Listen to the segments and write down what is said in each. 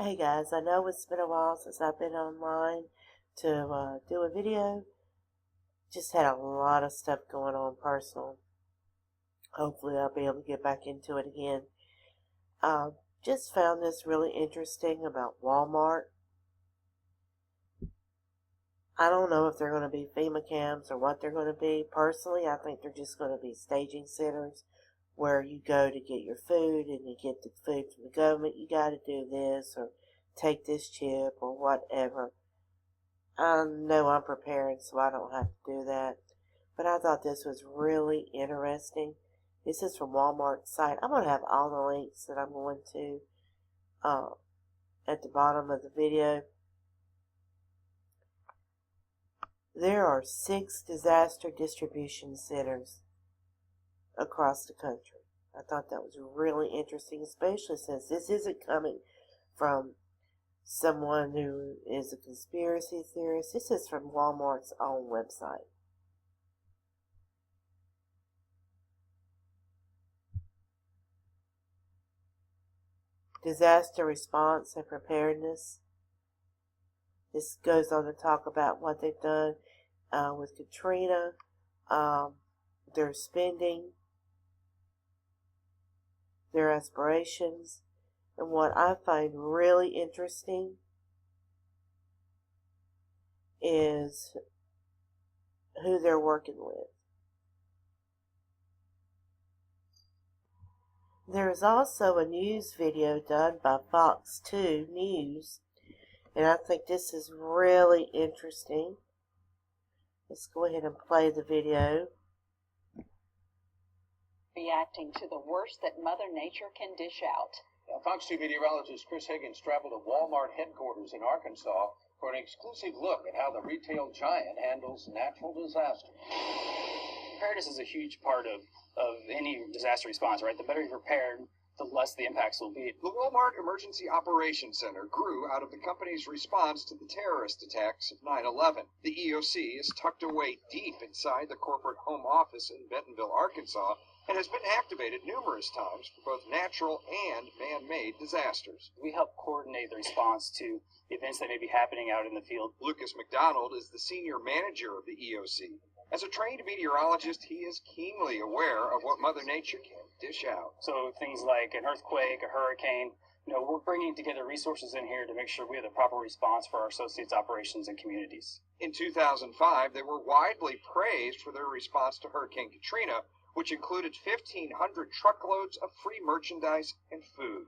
Hey guys, I know it's been a while since I've been online to do a video. Just had a lot of stuff going on personal. Hopefully I'll be able to get back into it again. Just found this really interesting about Walmart. I don't know if they're going to be FEMA camps or what they're going to be. Personally, I think they're just going to be staging centers where you go to get your food and you get the food from the government. You got to do this or take this chip or whatever. I know I'm prepared, so I don't have to do that. But I thought this was really interesting. This is from Walmart's site. I'm going to have all the links that I'm going to at the bottom of the video. There are 6 disaster distribution centers across the country. I thought that was really interesting, especially since this isn't coming from someone who is a conspiracy theorist. This is from Walmart's own website. Disaster response and preparedness. This goes on to talk about what they've done with Katrina, their spending, their aspirations, and what I find really interesting is who they're working with. There is also a news video done by Fox 2 News, and I think this is really interesting. Let's go ahead and play the video. Reacting to the worst that Mother Nature can dish out. Fox 2 meteorologist Chris Higgins traveled to Walmart headquarters in Arkansas for an exclusive look at how the retail giant handles natural disaster. Preparedness is a huge part of any disaster response, right? The better you're prepared, the less the impacts will be. The Walmart Emergency Operations Center grew out of the company's response to the terrorist attacks of 9/11. The EOC is tucked away deep inside the corporate home office in Bentonville, Arkansas, and has been activated numerous times for both natural and man-made disasters. We help coordinate the response to events that may be happening out in the field. Lucas McDonald is the senior manager of the EOC. As a trained meteorologist, he is keenly aware of what Mother Nature can dish out. So things like an earthquake, a hurricane, we're bringing together resources in here to make sure we have the proper response for our associates, operations, and communities. In 2005, they were widely praised for their response to Hurricane Katrina, which included 1,500 truckloads of free merchandise and food.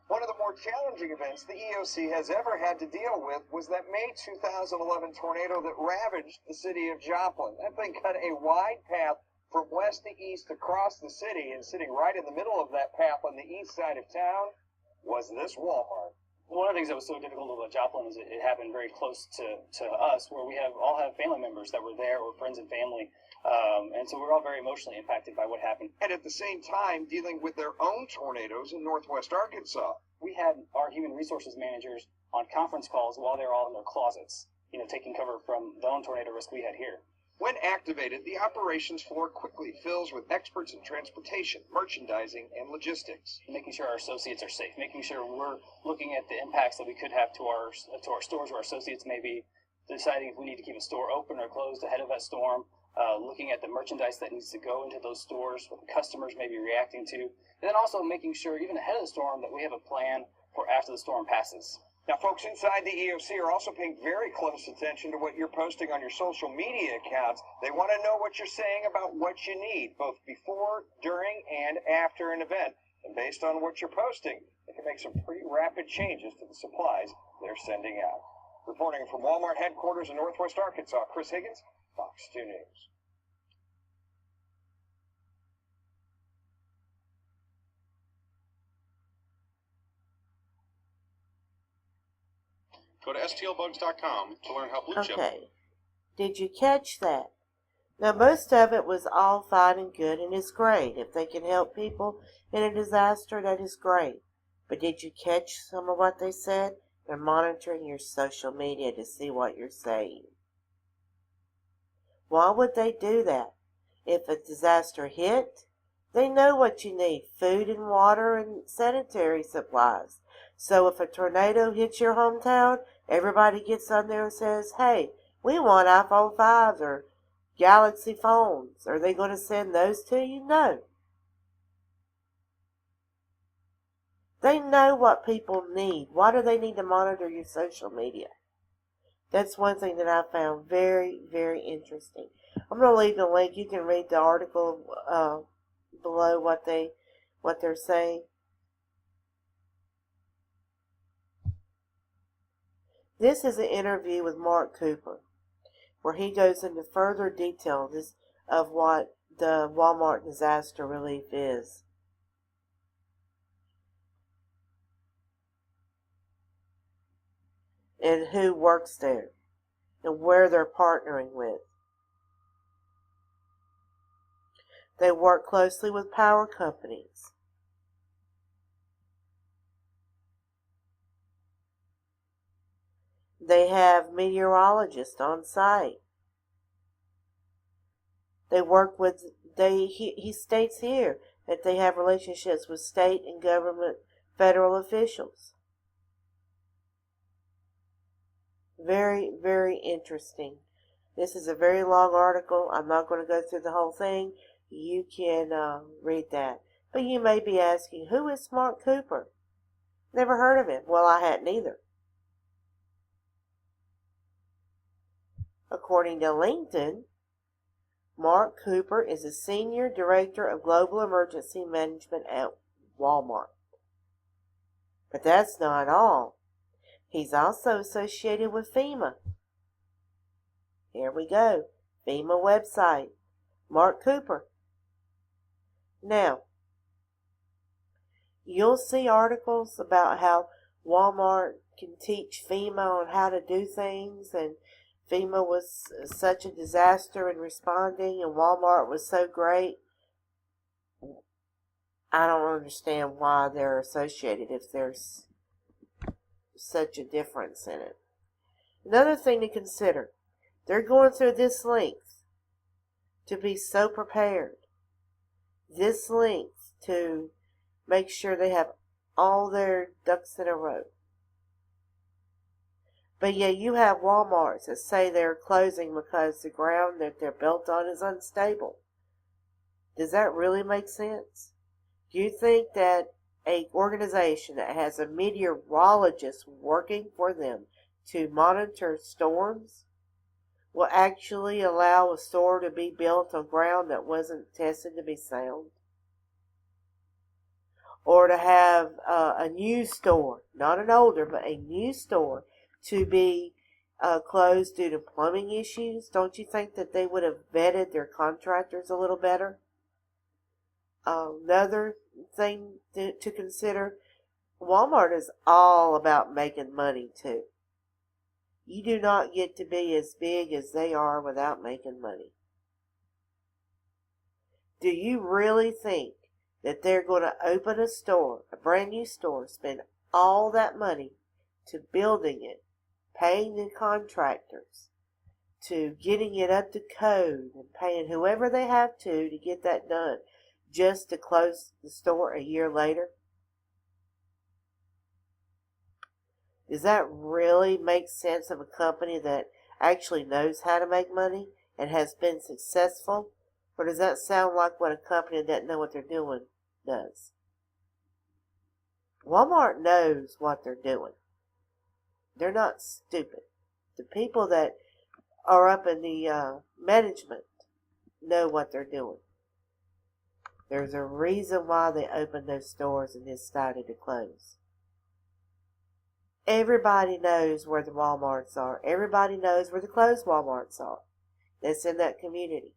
One of the more challenging events the EOC has ever had to deal with was that May 2011 tornado that ravaged the city of Joplin. That thing cut a wide path from west to east across the city, and sitting right in the middle of that path on the east side of town was this Walmart. One of the things that was so difficult about Joplin is it happened very close to us, where we all have family members that were there, or friends and family, and so we're all very emotionally impacted by what happened. And at the same time, dealing with their own tornadoes in northwest Arkansas. We had our human resources managers on conference calls while they were all in their closets, taking cover from the own tornado risk we had here. When activated, the operations floor quickly fills with experts in transportation, merchandising, and logistics. Making sure our associates are safe, making sure we're looking at the impacts that we could have to our stores, where our associates may be deciding if we need to keep a store open or closed ahead of that storm, looking at the merchandise that needs to go into those stores, what the customers may be reacting to, and then also making sure, even ahead of the storm, that we have a plan for after the storm passes. Now, folks inside the EOC are also paying very close attention to what you're posting on your social media accounts. They want to know what you're saying about what you need, both before, during, and after an event. And based on what you're posting, they can make some pretty rapid changes to the supplies they're sending out. Reporting from Walmart headquarters in northwest Arkansas, Chris Higgins, Fox 2 News. Go to stlbugs.com to learn how blue chip. Okay, did you catch that? Now, most of it was all fine and good, and it's great. If they can help people in a disaster, that is great. But did you catch some of what they said? They're monitoring your social media to see what you're saying. Why would they do that? If a disaster hit, they know what you need: food and water and sanitary supplies. So if a tornado hits your hometown, everybody gets on there and says, hey, we want iPhone 5s or Galaxy phones. Are they going to send those to you? No. They know what people need. Why do they need to monitor your social media? That's one thing that I found very, very interesting. I'm going to leave the link. You can read the article below what they're saying. This is an interview with Mark Cooper, where he goes into further detail of what the Walmart disaster relief is. And who works there, and where they're partnering with. They work closely with power companies. They have meteorologists on site. They work with, he states here that they have relationships with state and government federal officials. Very, very interesting. This is a very long article. I'm not going to go through the whole thing. You can read that. But you may be asking, who is Mark Cooper? Never heard of him. Well, I hadn't either. According to LinkedIn, Mark Cooper is a Senior Director of Global Emergency Management at Walmart. But that's not all. He's also associated with FEMA. Here we go. FEMA website. Mark Cooper. Now, you'll see articles about how Walmart can teach FEMA on how to do things, and FEMA was such a disaster in responding, and Walmart was so great. I don't understand why they're associated if there's such a difference in it. Another thing to consider, they're going through this length to be so prepared. This length to make sure they have all their ducks in a row. But yet you have Walmarts that say they're closing because the ground that they're built on is unstable. Does that really make sense? Do you think that an organization that has a meteorologist working for them to monitor storms will actually allow a store to be built on ground that wasn't tested to be sound? Or to have a new store, not an older, but a new store, to be closed due to plumbing issues? Don't you think that they would have vetted their contractors a little better? Another thing to consider, Walmart is all about making money too. You do not get to be as big as they are without making money. Do you really think that they're going to open a store, a brand new store, spend all that money to building it, paying the contractors, to getting it up to code, and paying whoever they have to get that done, just to close the store a year later? Does that really make sense of a company that actually knows how to make money and has been successful? Or does that sound like what a company that doesn't know what they're doing does? Walmart knows what they're doing. They're not stupid. The people that are up in the management know what they're doing. There's a reason why they opened those stores and decided to close. Everybody knows where the Walmarts are. Everybody knows where the closed Walmarts are. That's in that community.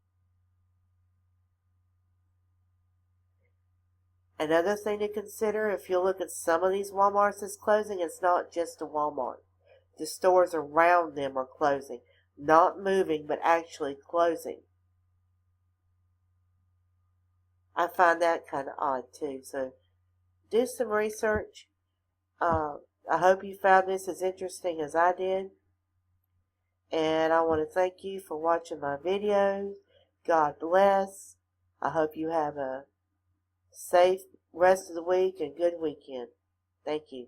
Another thing to consider, if you look at some of these Walmarts that's closing, it's not just a Walmart. The stores around them are closing. Not moving, but actually closing. I find that kind of odd too. So do some research. I hope you found this as interesting as I did. And I want to thank you for watching my videos. God bless. I hope you have a safe rest of the week and good weekend. Thank you.